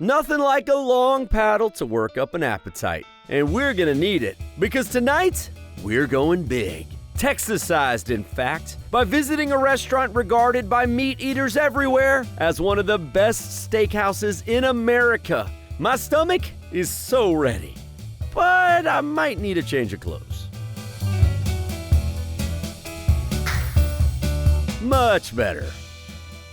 Nothing like a long paddle to work up an appetite. And we're gonna need it, because tonight, we're going big. Texas-sized, in fact, by visiting a restaurant regarded by meat eaters everywhere as one of the best steakhouses in America. My stomach is so ready, but I might need a change of clothes. Much better.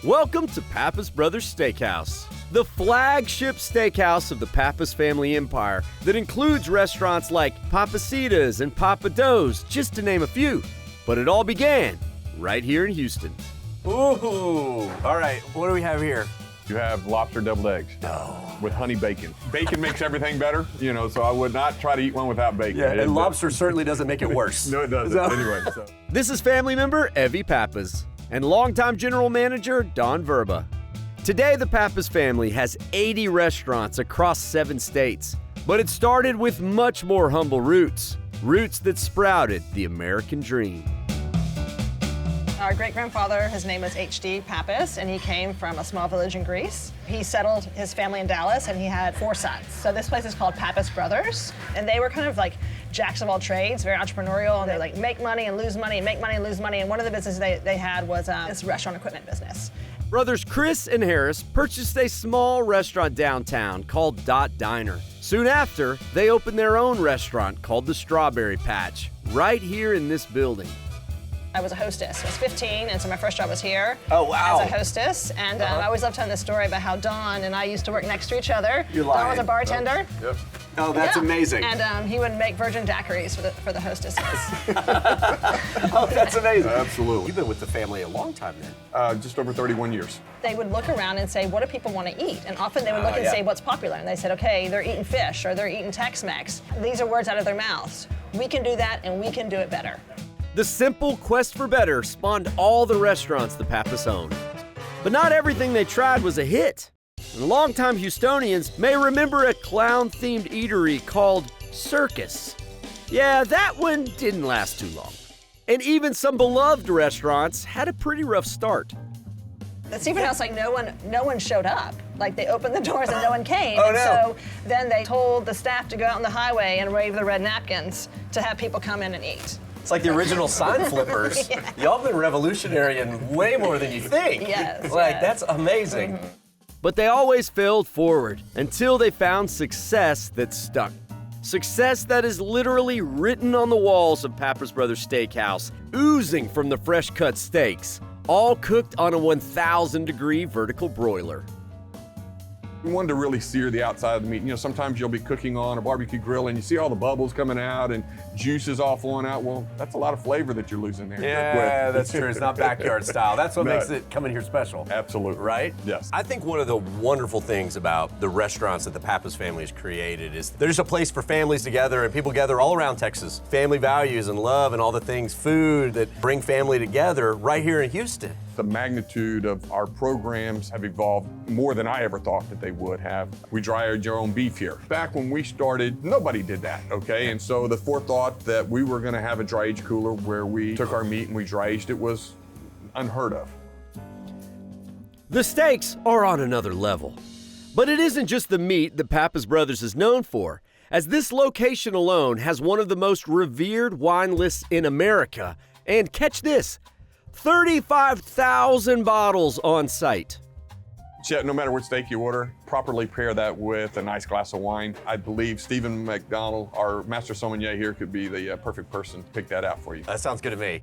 Welcome to Pappas Brothers Steakhouse, the flagship steakhouse of the Pappas family empire that includes restaurants like Pappasitas and Pappados, just to name a few. But it all began right here in Houston. Ooh, all right, what do we have here? You have lobster deviled eggs with honey bacon. Bacon makes everything better, so I would not try to eat one without bacon. Yeah, and lobster certainly doesn't make it worse. No, it doesn't. Anyway. This is family member Evie Pappas and longtime general manager Don Verba. Today, the Pappas family has 80 restaurants across 7 states, but it started with much more humble roots that sprouted the American dream. Our great-grandfather, his name was H.D. Pappas, and he came from a small village in Greece. He settled his family in Dallas, and he had 4 sons. So this place is called Pappas Brothers, and they were kind of like jacks of all trades, very entrepreneurial, and they like make money and lose money, and make money and lose money, and one of the businesses they had was this restaurant equipment business. Brothers Chris and Harris purchased a small restaurant downtown called Dot Diner. Soon after, they opened their own restaurant called the Strawberry Patch, right here in this building. I was a hostess. I was 15, and so my first job was here. Oh, wow. As a hostess, and I always love telling this story about how Don and I used to work next to each other. You're lying. Don was a bartender. Yep. Oh, that's amazing. And he would make virgin daiquiris for the hostesses. Oh, that's amazing. Absolutely. You've been with the family a long time then. Just over 31 years. They would look around and say, what do people want to eat? And often they would look and say, what's popular? And they said, okay, they're eating fish, or they're eating Tex-Mex. These are words out of their mouths. We can do that, and we can do it better. The simple quest for better spawned all the restaurants the Pappas owned. But not everything they tried was a hit. And longtime Houstonians may remember a clown-themed eatery called Circus. Yeah, that one didn't last too long. And even some beloved restaurants had a pretty rough start. The seafood house, like no one showed up. Like they opened the doors and no one came. Oh, and no. so then they told the staff to go out on the highway and wave the red napkins to have people come in and eat. It's like the original sign flippers. Yeah. Y'all been revolutionary in way more than you think. Yes, Like, yes. that's amazing. But they always failed forward until they found success that stuck. Success that is literally written on the walls of Pappas Brothers Steakhouse, oozing from the fresh-cut steaks, all cooked on a 1,000-degree vertical broiler. We wanted to really sear the outside of the meat. Sometimes you'll be cooking on a barbecue grill and you see all the bubbles coming out and juices all flowing out. Well, that's a lot of flavor that you're losing there. Yeah, that's true. It's not backyard style. That's what No. makes it come in here special. Absolutely. Right? Yes. I think one of the wonderful things about the restaurants that the Pappas family has created is they're just a place for families together, and people gather all around Texas. Family values and love and all the things, food that bring family together right here in Houston. The magnitude of our programs have evolved more than I ever thought that they would have. We dry aged our own beef here. Back when we started, nobody did that, okay? And so the forethought that we were gonna have a dry age cooler where we took our meat and we dry aged it was unheard of. The steaks are on another level. But it isn't just the meat that Pappas Brothers is known for, as this location alone has one of the most revered wine lists in America. And catch this, 35,000 bottles on site. Yeah, no matter what steak you order, properly pair that with a nice glass of wine. I believe Stephen McDonald, our master sommelier here, could be the perfect person to pick that out for you. That sounds good to me.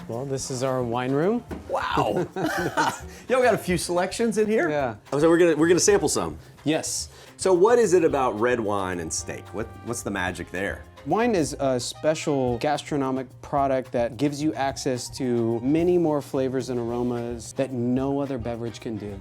Well, this is our wine room. Wow. Y'all got a few selections in here? Yeah. So we're gonna sample some. Yes. So what is it about red wine and steak? What's the magic there? Wine is a special gastronomic product that gives you access to many more flavors and aromas that no other beverage can do.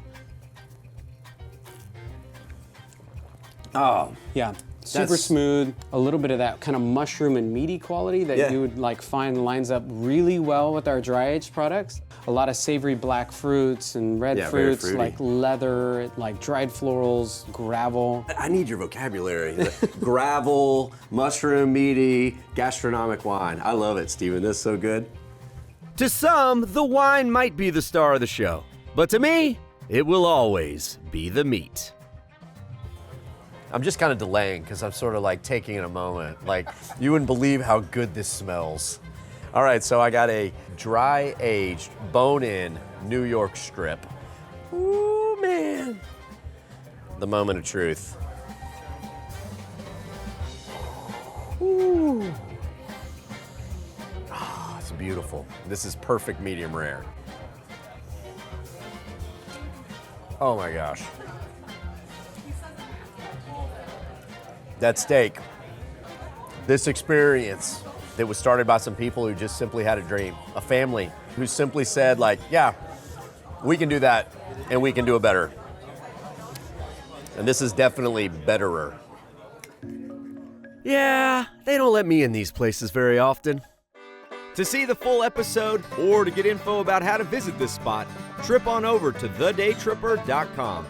Oh, Yeah. Super That's- smooth, a little bit of that kind of mushroom and meaty quality that Yeah. you would find lines up really well with our dry aged products. A lot of savory black fruits and red Yeah, very fruits fruity. like leather, like dried florals, gravel. I need your vocabulary. Gravel, mushroom, meaty, gastronomic wine. I love it, Stephen. This is so good. To some, the wine might be the star of the show. But to me, it will always be the meat. I'm just kind of delaying because I'm sort of like taking in a moment. Like, you wouldn't believe how good this smells. All right, so I got a dry aged, bone-in New York strip. Ooh, man. The moment of truth. Ooh. Oh, it's beautiful. This is perfect medium rare. Oh my gosh. That steak, this experience that was started by some people who just simply had a dream, a family who simply said, like, yeah, we can do that and we can do it better. And this is definitely betterer. Yeah, they don't let me in these places very often. To see the full episode or to get info about how to visit this spot, trip on over to thedaytripper.com.